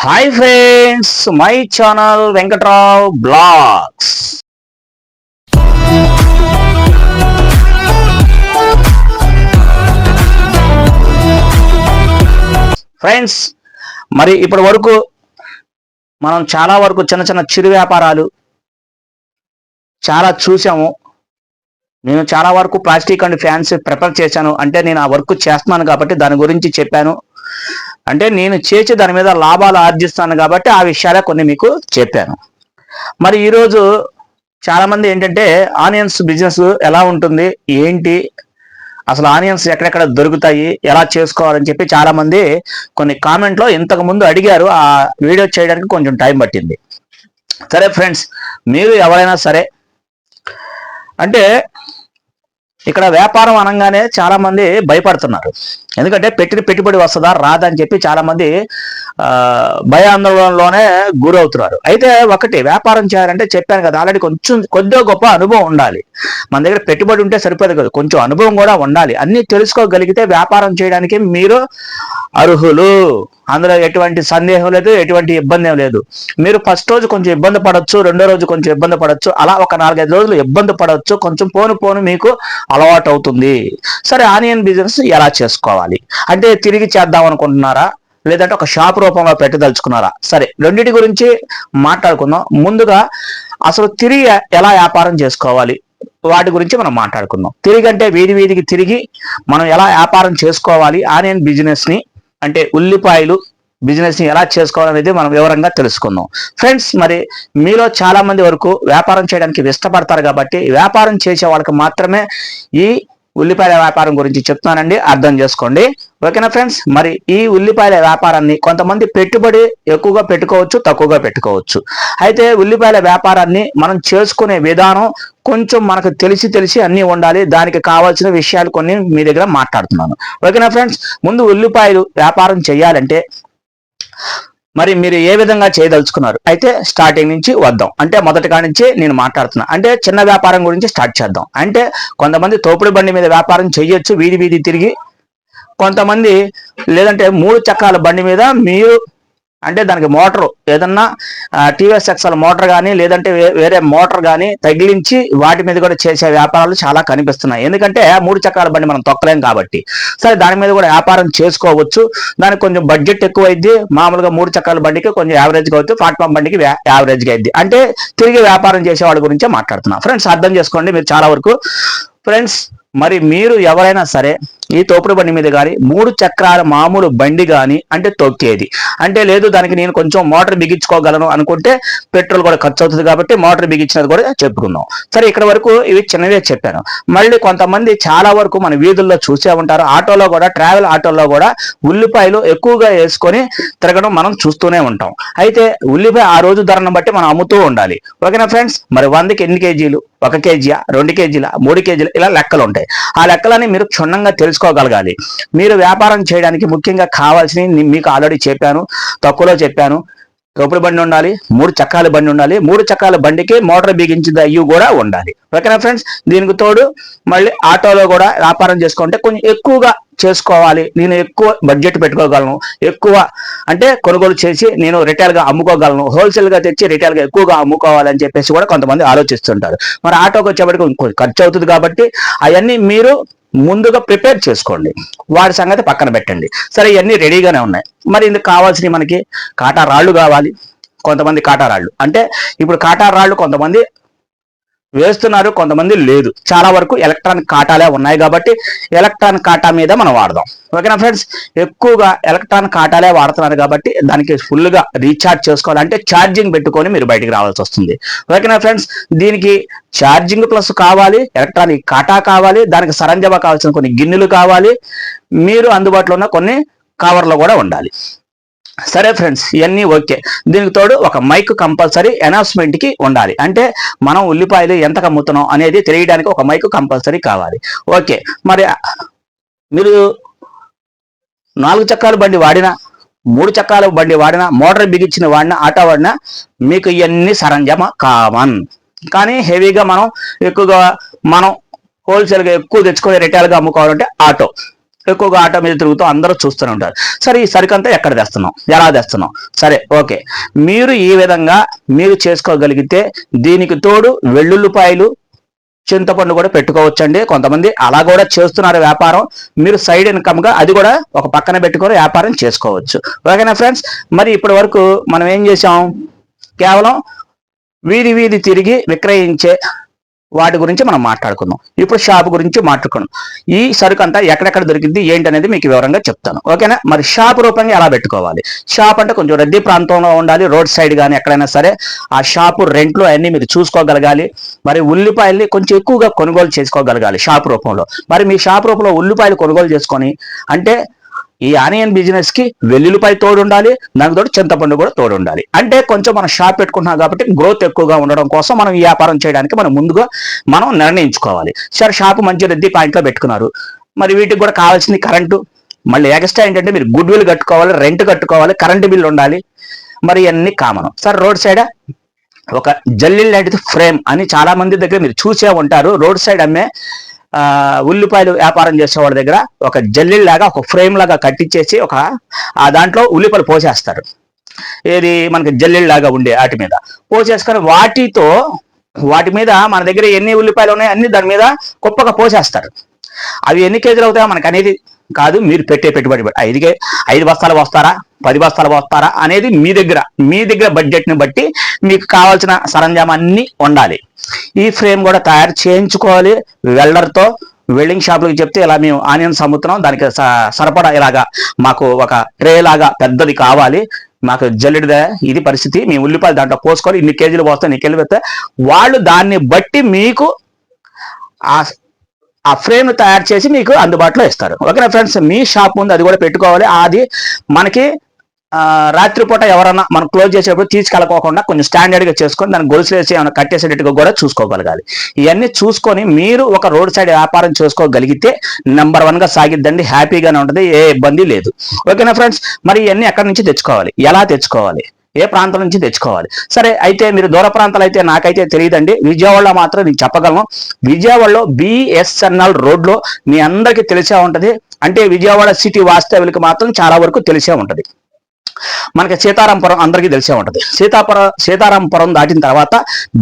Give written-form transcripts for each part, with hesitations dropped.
Hi friends, my channel Venkatrao blogs. Friends, మరి ఇప్పటి వరకు మనం చాలా వరకు చిన్న చిన్న చిరు వ్యాపారాలు చాలా చూసాము. నేను చాలా వరకు ప్లాస్టిక్ అండ్ ఫ్యాన్స్ ప్రిపేర్ చేశాను. అంటే నేను ఆ వర్క్ చేస్తున్నాను కాబట్టి దాని గురించి చెప్పాను. అంటే నేను చేసి దాని మీద లాభాలు ఆర్జిస్తాను కాబట్టి ఆ విషయాలే కొన్ని మీకు చెప్పాను. మరి ఈరోజు చాలామంది ఏంటంటే ఆనియన్స్ బిజినెస్ ఎలా ఉంటుంది, ఏంటి, అసలు ఆనియన్స్ ఎక్కడెక్కడ దొరుకుతాయి, ఎలా చేసుకోవాలని చెప్పి చాలామంది కొన్ని కామెంట్లో ఇంతకు ముందు అడిగారు. ఆ వీడియో చేయడానికి కొంచెం టైం పట్టింది. సరే ఫ్రెండ్స్, మీరు ఎవరైనా సరే అంటే ఇక్కడ వ్యాపారం అనగానే చాలా మంది భయపడుతున్నారు. ఎందుకంటే పెట్టిన పెట్టుబడి వస్తుందా రాదా అని చెప్పి చాలా మంది భయాందోళనలోనే గురవుతున్నారు. అయితే ఒకటి, వ్యాపారం చేయాలంటే చెప్పాను కదా ఆల్రెడీ, కొద్దిగా గొప్ప అనుభవం ఉండాలి. మన దగ్గర పెట్టుబడి ఉంటే సరిపోదు కదా, కొంచెం అనుభవం కూడా ఉండాలి. అన్ని తెలుసుకోగలిగితే వ్యాపారం చేయడానికి మీరు అర్హులు. అందులో ఎటువంటి సందేహం లేదు, ఎటువంటి ఇబ్బంది లేదు. మీరు ఫస్ట్ రోజు కొంచెం ఇబ్బంది పడవచ్చు, రెండో రోజు కొంచెం ఇబ్బంది పడవచ్చు, అలా ఒక 4-5 రోజులు ఇబ్బంది పడవచ్చు. కొంచెం పోను మీకు అలవాటు అవుతుంది. సరే, ఆనియన్ బిజినెస్ ఎలా చేసుకోవాలి అంటే తిరిగి చేద్దాం అనుకుంటున్నారా, లేదంటే ఒక షాప్ రూపంలో పెట్టదలుచుకున్నారా? సరే, రెండింటి గురించి మాట్లాడుకుందాం. ముందుగా అసలు తిరిగి ఎలా వ్యాపారం చేసుకోవాలి వాటి గురించి మనం మాట్లాడుకుందాం. తిరిగి అంటే వీధికి తిరిగి మనం ఎలా వ్యాపారం చేసుకోవాలి, ఆనియన్ బిజినెస్ ని అంటే ఉల్లిపాయలు బిజినెస్ ని ఎలా చేసుకోవాలనేది మనం వివరంగా తెలుసుకుందాం. ఫ్రెండ్స్, మరి మీలో చాలా మంది వరకు వ్యాపారం చేయడానికి ఇష్టపడతారు కాబట్టి వ్యాపారం చేసే వాళ్ళకి మాత్రమే ఈ ఉల్లిపాయల వ్యాపారం గురించి చెప్తానండి, అర్థం చేసుకోండి. ఓకేనా ఫ్రెండ్స్? మరి ఈ ఉల్లిపాయల వ్యాపారాన్ని కొంతమంది పెట్టుబడి ఎక్కువగా పెట్టుకోవచ్చు, తక్కువగా పెట్టుకోవచ్చు. అయితే ఉల్లిపాయల వ్యాపారాన్ని మనం చేసుకునే విధానం కొంచెం మనకు తెలిసి అన్నీ ఉండాలి. దానికి కావాల్సిన విషయాలు కొన్ని మీ దగ్గర మాట్లాడుతున్నాను. ఓకేనా ఫ్రెండ్స్? ముందు ఉల్లిపాయలు వ్యాపారం చేయాలంటే మరి మీరు ఏ విధంగా చేయదలుచుకున్నారు అయితే స్టార్టింగ్ నుంచి వద్దాం. అంటే మొదటి కాడి నుంచి నేను మాట్లాడుతున్నా. అంటే చిన్న వ్యాపారం గురించి స్టార్ట్ చేద్దాం. అంటే కొంతమంది తోపుడు బండి మీద వ్యాపారం చేయొచ్చు, వీధి తిరిగి. కొంతమంది లేదంటే 3 చక్రాల బండి మీద మీరు అంటే దానికి మోటార్ ఏదన్నా టీవీఎస్ ఎక్సెల్ మోటార్ కానీ లేదంటే వేరే మోటార్ కానీ తగిలించి వాటి మీద కూడా చేసే వ్యాపారాలు చాలా కనిపిస్తున్నాయి. ఎందుకంటే 3 చక్రాల బండి మనం తొక్కలేం కాబట్టి. సరే, దాని మీద కూడా వ్యాపారం చేసుకోవచ్చు. దానికి కొంచెం బడ్జెట్ ఎక్కువ అయింది. మామూలుగా 3 చక్రాల బండికి కొంచెం యావరేజ్గా అవుతుంది, ప్లాట్ఫామ్ బండికి యావరేజ్గా అయింది. అంటే తిరిగి వ్యాపారం చేసే వాళ్ళ గురించే మాట్లాడుతున్నా. ఫ్రెండ్స్, అర్థం చేసుకోండి మీరు చాలా వరకు. ఫ్రెండ్స్, మరి మీరు ఎవరైనా సరే ఈ తోపుడు బండి మీద కానీ 3 చక్రాల మామూలు బండి కానీ అంటే తొక్కేది అంటే లేదు, దానికి నేను కొంచెం మోటార్ బిగించుకోగలను అనుకుంటే పెట్రోల్ కూడా ఖర్చు అవుతుంది కాబట్టి మోటార్ బిగించినది కూడా చెప్పుకుందాం. సరే, ఇక్కడ వరకు ఇవి చిన్నవే చెప్పాను. మళ్ళీ కొంతమంది చాలా వరకు మన వీధుల్లో చూసే ఉంటారు, ఆటోలో కూడా, ట్రావెల్ ఆటోలో కూడా ఉల్లిపాయలు ఎక్కువగా వేసుకొని తిరగడం మనం చూస్తూనే ఉంటాం. అయితే ఉల్లిపాయ ఆ రోజు ధరను బట్టి మనం అమ్ముతూ ఉండాలి. ఓకేనా ఫ్రెండ్స్? మరి 100కి ఎన్ని కేజీలు, 1 కేజీయా, 2 కేజీల, 3 కేజీలు, ఇలా లెక్కలు ఉంటాయి. ఆ లెక్కలని మీరు క్షుణ్ణంగా తెలుసుకోగలగాలి. మీరు వ్యాపారం చేయడానికి ముఖ్యంగా కావాల్సినవి మీకు ఆల్రెడీ చెప్పాను, తక్కువలో చెప్పాను. తోపుడు బండి ఉండాలి, 3 చక్రాల బండి ఉండాలి, 3 చక్రాల బండికి మోటార్ బిగించింది అయ్యి కూడా ఉండాలి. ఓకేనా ఫ్రెండ్స్? దీనికి తోడు మళ్ళీ ఆటోలో కూడా వ్యాపారం చేసుకుంటే కొంచెం ఎక్కువగా చేసుకోవాలి. నేను ఎక్కువ బడ్జెట్ పెట్టుకోగలను, ఎక్కువ అంటే కొనుగోలు చేసి నేను రిటైల్గా అమ్ముకోగలను, హోల్సేల్గా తెచ్చి రిటైల్గా ఎక్కువగా అమ్ముకోవాలని చెప్పేసి కూడా కొంతమంది ఆలోచిస్తుంటారు. మరి ఆటోకి వచ్చేప్పటికి ఖర్చు అవుతుంది కాబట్టి అవన్నీ మీరు ముందుగా ప్రిపేర్ చేసుకోండి. వాడి సంగతి పక్కన పెట్టండి. సరే, ఇవన్నీ రెడీగానే ఉన్నాయి. మరి ఇందుకు కావాల్సినవి మనకి కాటా రాళ్ళు కావాలి. కొంతమంది కాటా రాళ్ళు అంటే ఇప్పుడు కాటా రాళ్ళు కొంతమంది వేస్తున్నారు, కొంతమంది లేదు. చాలా వరకు ఎలక్ట్రానిక్ కాటాలే ఉన్నాయి కాబట్టి ఎలక్ట్రానిక్ కాటా మీద మనం వాడదాం. ఓకేనా ఫ్రెండ్స్? ఎక్కువగా ఎలక్ట్రానిక్ కాటాలే వాడుతున్నారు కాబట్టి దానికి ఫుల్గా రీఛార్జ్ చేసుకోవాలంటే ఛార్జింగ్ పెట్టుకొని మీరు బయటికి రావాల్సి వస్తుంది. ఓకేనా ఫ్రెండ్స్? దీనికి ఛార్జింగ్ ప్లస్ కావాలి, ఎలక్ట్రానిక్ కాటా కావాలి, దానికి సరంజామా కావాల్సిన కొన్ని గిన్నెలు కావాలి, మీరు అందుబాటులో ఉన్న కొన్ని కవర్లు కూడా ఉండాలి. సరే ఫ్రెండ్స్, ఇవన్నీ ఓకే. దీనికి తోడు ఒక మైక్ కంపల్సరీ అనౌన్స్మెంట్కి ఉండాలి. అంటే మనం ఉల్లిపాయలు ఎంతకు అమ్ముతున్నాం అనేది తెలియడానికి ఒక మైక్ కంపల్సరీ కావాలి. ఓకే, మరి మీరు 4 చక్రాల బండి వాడినా, 3 చక్రాల బండి వాడినా, మోటార్ బిగించిన వాడినా, ఆటో వాడినా మీకు ఇవన్నీ సరంజామా కామన్. కానీ హెవీగా మనం ఎక్కువగా హోల్సేల్గా ఎక్కువ తెచ్చుకొని రిటైల్గా అమ్ముకోవాలంటే ఆటో. ఎక్కువగా ఆటో మీద తిరుగుతూ అందరూ చూస్తూనే ఉంటారు. సరే, ఈ సరుకు అంతా ఎక్కడ తెస్తున్నాం, ఎలా తెస్తున్నాం? సరే, ఓకే, మీరు ఈ విధంగా మీరు చేసుకోగలిగితే దీనికి తోడు వెల్లుల్లిపాయలు, చింతపండు కూడా పెట్టుకోవచ్చండి. కొంతమంది అలా కూడా చేస్తున్నారు వ్యాపారం. మీరు సైడ్ ఇన్కమ్ గా అది కూడా ఒక పక్కన పెట్టుకొని వ్యాపారం చేసుకోవచ్చు. ఓకేనా ఫ్రెండ్స్? మరి ఇప్పటి వరకు మనం ఏం చేసాం? కేవలం వీధి వీధి తిరిగి విక్రయించే వాటి గురించి మనం మాట్లాడుకుందాం. ఇప్పుడు షాప్ గురించి మాట్లాడుకున్నాం. ఈ సరుకు అంతా ఎక్కడెక్కడ దొరికింది ఏంటి అనేది మీకు వివరంగా చెప్తాను. ఓకేనా? మరి షాప్ రూపంగా ఎలా పెట్టుకోవాలి? షాప్ అంటే కొంచెం రద్దీ ప్రాంతంలో ఉండాలి. రోడ్ సైడ్ కానీ ఎక్కడైనా సరే ఆ షాపు రెంట్లు అన్ని మీరు చూసుకోగలగాలి. మరి ఉల్లిపాయల్ని కొంచెం ఎక్కువగా కొనుగోలు చేసుకోగలగాలి షాప్ రూపంలో. మరి మీ షాప్ రూపంలో ఉల్లిపాయలు కొనుగోలు చేసుకొని, అంటే ఈ ఆనియన్ బిజినెస్ కి వెల్లుల్లిపాయ తోడు ఉండాలి, దానికి తోడు చింతపండు కూడా తోడు ఉండాలి. అంటే కొంచెం మనం షాప్ పెట్టుకుంటున్నాం కాబట్టి గ్రోత్ ఎక్కువగా ఉండడం కోసం మనం ఈ వ్యాపారం చేయడానికి మనం ముందుగా మనం నిర్ణయించుకోవాలి. సరే, షాపు మంచి రద్దీ పాయింట్లో పెట్టుకున్నారు. మరి వీటికి కూడా కావాల్సింది కరెంటు, మళ్ళీ ఎక్స్ట్రా ఏంటంటే మీరు గుడ్ విల్ కట్టుకోవాలి, రెంట్ కట్టుకోవాలి, కరెంటు బిల్ ఉండాలి. మరి అన్ని కామన్. సరే, రోడ్ సైడ్ ఒక జల్లిల్ లాంటిది ఫ్రేమ్ అని చాలా మంది దగ్గర మీరు చూసే ఉంటారు. రోడ్ సైడ్ అమ్మే ఉల్లిపాయలు వ్యాపారం చేసే వాళ్ళ దగ్గర ఒక జల్లిలాగా ఒక ఫ్రేమ్ లాగా కట్టించేసి ఆ దాంట్లో ఉల్లిపాయలు పోసేస్తారు. ఏది మనకి జల్లిలాగా ఉండే వాటి మీద పోసేసుకొని వాటి మీద మన దగ్గర ఎన్ని ఉల్లిపాయలు ఉన్నాయో అన్ని దాని మీద కుప్పగా పోసేస్తారు. అవి ఎన్ని కేజీలు అవుతాయో మనకు అనేది కాదు, మీరు పెట్టే పెట్టుబడి 5 బస్తాలు పోస్తారా, 10 బస్తాలు పోస్తారా అనేది మీ దగ్గర బడ్జెట్ని బట్టి మీకు కావాల్సిన సరంజామా అన్ని ఉండాలి. ఈ ఫ్రేమ్ కూడా తయారు చేయించుకోవాలి వెల్డర్తో. వెల్డింగ్ షాపులకు చెప్తే ఇలా మేము ఆనియన్స్ అమ్ముతున్నాం, దానికి సరిపడా ఇలాగా మాకు ఒక ట్రే లాగా పెద్దది కావాలి, మాకు జల్లెడిదే ఇది పరిస్థితి, మేము ఉల్లిపాయలు దాంట్లో పోసుకొని ఇన్ని కేజీలు పోస్తాం, ఇన్ని కేజీలు పెడితే వాళ్ళు దాన్ని బట్టి మీకు ఆ ఫ్రేమ్ తయారు చేసి మీకు అందుబాటులో ఇస్తారు. ఓకేనా ఫ్రెండ్స్? మీ షాప్ ముందు అది కూడా పెట్టుకోవాలి. అది మనకి రాత్రిపూట ఎవరన్నా మనం క్లోజ్ చేసేటప్పుడు తీసుకెళ్ళకోకుండా కొంచెం స్టాండర్డ్గా చేసుకొని దాన్ని గొలుసు వేసి ఏమైనా కట్టేసేటట్టుగా కూడా చూసుకోగలగాలి. ఇవన్నీ చూసుకొని మీరు ఒక రోడ్ సైడ్ వ్యాపారం చేసుకోగలిగితే నెంబర్ 1గా సాగిద్దండి. హ్యాపీగానే ఉంటుంది, ఏ ఇబ్బంది లేదు. ఓకేనా ఫ్రెండ్స్? మరి ఇవన్నీ ఎక్కడి నుంచి తెచ్చుకోవాలి, ఎలా తెచ్చుకోవాలి, ఏ ప్రాంతం నుంచి తెచ్చుకోవాలి? సరే, అయితే మీరు దూర ప్రాంతాలు అయితే నాకైతే తెలియదండి. విజయవాడలో మాత్రం నేను చెప్పగలను. విజయవాడలో BSNL రోడ్లో మీ అందరికీ తెలిసే ఉంటుంది. అంటే విజయవాడ సిటీ వాస్తవ్యులకి మాత్రం చాలా వరకు తెలిసే ఉంటుంది. మనకి సీతారాంపురం అందరికీ తెలిసే ఉంటుంది. సీతారాంపురం దాటిన తర్వాత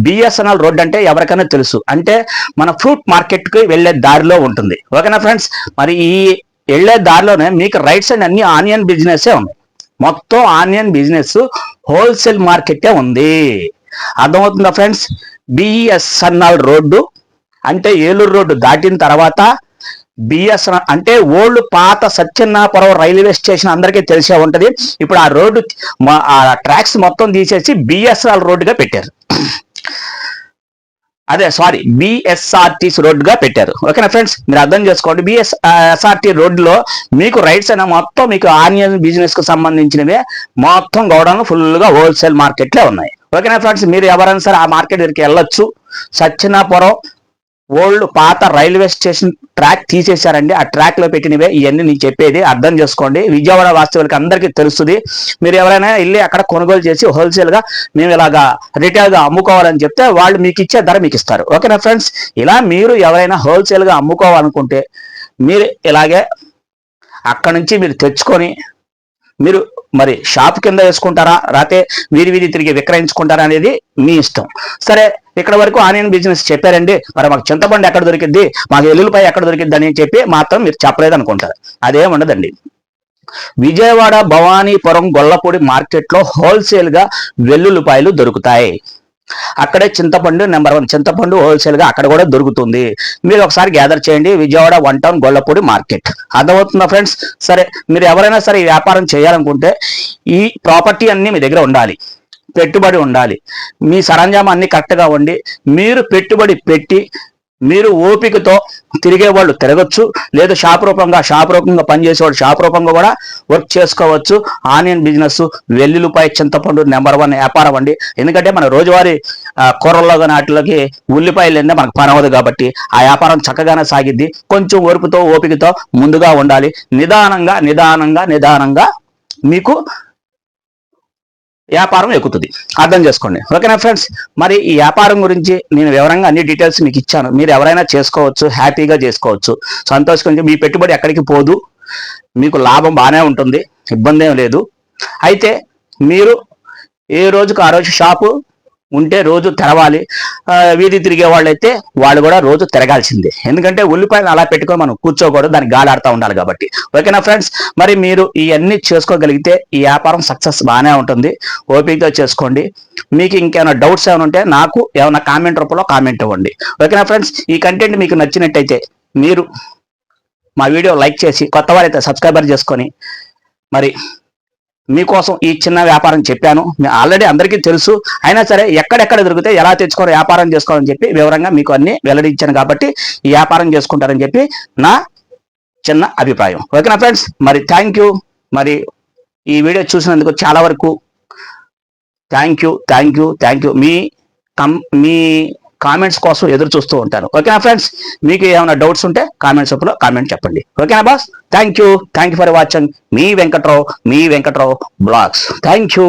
BSNL రోడ్ అంటే ఎవరికైనా తెలుసు. అంటే మన ఫ్రూట్ మార్కెట్కి వెళ్ళే దారిలో ఉంటుంది. ఓకేనా ఫ్రెండ్స్? మరి ఈ వెళ్ళే దారిలోనే మీకు రైట్ సైడ్ అన్ని ఆనియన్ బిజినెస్సే ఉన్నాయి. మొత్తం ఆనియన్ బిజినెస్ హోల్సేల్ మార్కెటే ఉంది. అర్థమవుతుందా ఫ్రెండ్స్? BSNL రోడ్డు అంటే ఏలూరు రోడ్డు దాటిన తర్వాత BSNL అంటే ఓల్డ్ పాత సత్యనాపురం రైల్వే స్టేషన్ అందరికీ తెలిసే ఉంటది. ఇప్పుడు ఆ రోడ్డు ఆ ట్రాక్స్ మొత్తం తీసేసి BSNL రోడ్డుగా పెట్టారు. BSRTC రోడ్డుగా పెట్టారు. ఓకేనా ఫ్రెండ్స్? మీరు అర్థం చేసుకోండి. BSRT రోడ్డులో మీకు రైట్స్ అయినా మొత్తం మీకు ఆనియన్ బిజినెస్ కు సంబంధించినవే మొత్తం గోడౌన్ ఫుల్గా హోల్సేల్ మార్కెట్లే ఉన్నాయి. ఓకేనా ఫ్రెండ్స్? మీరు ఎవరైనా సరే ఆ మార్కెట్ దగ్గరికి వెళ్ళొచ్చు. సత్యనాపురం ఓల్డ్ పాత రైల్వే స్టేషన్ ట్రాక్ తీసేశారండి. ఆ ట్రాక్ లో పెట్టినవే ఇవన్నీ నేను చెప్పేది. అర్థం చేసుకోండి. విజయవాడ వాస్తవులకి అందరికీ తెలుస్తుంది. మీరు ఎవరైనా వెళ్ళి అక్కడ కొనుగోలు చేసి హోల్సేల్ గా మేము ఇలాగా రిటైల్ గా అమ్ముకోవాలని చెప్తే వాళ్ళు మీకు ఇచ్చే ధర మీకు ఇస్తారు. ఓకేనా ఫ్రెండ్స్? ఇలా మీరు ఎవరైనా హోల్సేల్ గా అమ్ముకోవాలనుకుంటే మీరు ఇలాగే అక్కడ నుంచి మీరు తెచ్చుకొని మీరు మరి షాప్ కింద వేసుకుంటారా, రాతే వీధి తిరిగి విక్రయించుకుంటారా అనేది మీ ఇష్టం. సరే, ఇక్కడ వరకు ఆనియన్ బిజినెస్ చెప్పారండి. మరి మాకు చింతపండు ఎక్కడ దొరికిద్ది, మాకు ఎల్లుల్లిపాయ ఎక్కడ దొరికిద్ది అని చెప్పి మాత్రం మీరు చెప్పలేదు అనుకుంటారు. అదేముండదండి. విజయవాడ భవానీపురం గొల్లపూడి మార్కెట్లో హోల్సేల్ గా వెల్లుల్లిపాయలు దొరుకుతాయి. అక్కడే చింతపండు నెంబర్ 1 చింతపండు హోల్సేల్ గా అక్కడ కూడా దొరుకుతుంది. మీరు ఒకసారి గ్యాదర్ చేయండి. Vijayawada 1 town Gollapudi market. అర్థమవుతుందా ఫ్రెండ్స్? సరే, మీరు ఎవరైనా సరే ఈ వ్యాపారం చేయాలనుకుంటే ఈ ప్రాపర్టీ అన్ని మీ దగ్గర ఉండాలి, పెట్టుబడి ఉండాలి, మీ సరంజామా అన్ని కరెక్ట్గా ఉండి మీరు పెట్టుబడి పెట్టి మీరు ఓపికతో తిరిగే వాళ్ళు తిరగచ్చు. లేదా షాప్ రూపంగా పనిచేసేవాళ్ళు షాప్ రూపంగా కూడా వర్క్ చేసుకోవచ్చు. ఆనియన్ బిజినెస్ వెల్లుల్లిపాయ చింతపండు నెంబర్ 1 వ్యాపారం అండి. ఎందుకంటే మన రోజువారీ కూరల్లో కానీ వాటిలోకి ఉల్లిపాయలు ఏంటంటే మనకు పని అవ్వదు కాబట్టి ఆ వ్యాపారం చక్కగానే సాగిద్ది. కొంచెం ఓర్పుతో ఓపికతో ముందుగా ఉండాలి. నిదానంగా మీకు వ్యాపారం ఎక్కుతుంది. అర్థం చేసుకోండి. ఓకేనా ఫ్రెండ్స్? మరి ఈ వ్యాపారం గురించి నేను వివరంగా అన్ని డీటెయిల్స్ మీకు ఇచ్చాను. మీరు ఎవరైనా చేసుకోవచ్చు, హ్యాపీగా చేసుకోవచ్చు, సంతోషంగా. మీ పెట్టుబడి ఎక్కడికి పోదు. మీకు లాభం బాగానే ఉంటుంది, ఇబ్బంది ఏం లేదు. అయితే మీరు ఏ రోజుకు ఆ రోజు షాపు ఉంటే రోజు తెరవాలి. వీధి తిరిగే వాళ్ళైతే వాళ్ళు కూడా రోజు తిరగాల్సిందే. ఎందుకంటే ఉల్లిపాయలు అలా పెట్టుకొని మనం కూర్చోకూడదు, దానికి గాలి ఆడుతూ ఉండాలి కాబట్టి. ఓకేనా ఫ్రెండ్స్, మరి మీరు ఇవన్నీ చేసుకోగలిగితే ఈ వ్యాపారం సక్సెస్ బాగానే ఉంటుంది. ఓపికతో చేసుకోండి. మీకు ఇంకేమైనా డౌట్స్ ఏమైనా ఉంటే నాకు ఏమైనా కామెంట్ రూపంలో కామెంట్ ఇవ్వండి. ఓకేనా ఫ్రెండ్స్, ఈ కంటెంట్ మీకు నచ్చినట్టయితే మీరు మా వీడియో లైక్ చేసి, కొత్త వారైతే సబ్స్క్రైబర్ చేసుకొని, మరి మీకోసం ఈ చిన్న వ్యాపారం చెప్పాను. ఆల్రెడీ అందరికీ తెలుసు, అయినా సరే ఎక్కడెక్కడ దొరికితే ఎలా తెచ్చుకోవాలి, వ్యాపారం చేసుకోవాలని చెప్పి వివరంగా మీకు అన్ని వెల్లడించాను కాబట్టి ఈ వ్యాపారం చేసుకుంటారని చెప్పి నా చిన్న అభిప్రాయం. ఓకేనా ఫ్రెండ్స్, మరి థ్యాంక్ యూ. మరి ఈ వీడియో చూసినందుకు చాలా వరకు థ్యాంక్ యూ. మీ కామెంట్స్ కోసం ఎదురు చూస్తూ ఉంటాను. ఓకేనా ఫ్రెండ్స్, మీకు ఏమైనా డౌట్స్ ఉంటే కామెంట్స్ రూపంలో కామెంట్ చెప్పండి. ఓకేనా boss, thank you for watching. మీ వెంకట్రావు బ్లాగ్స్. Thank you.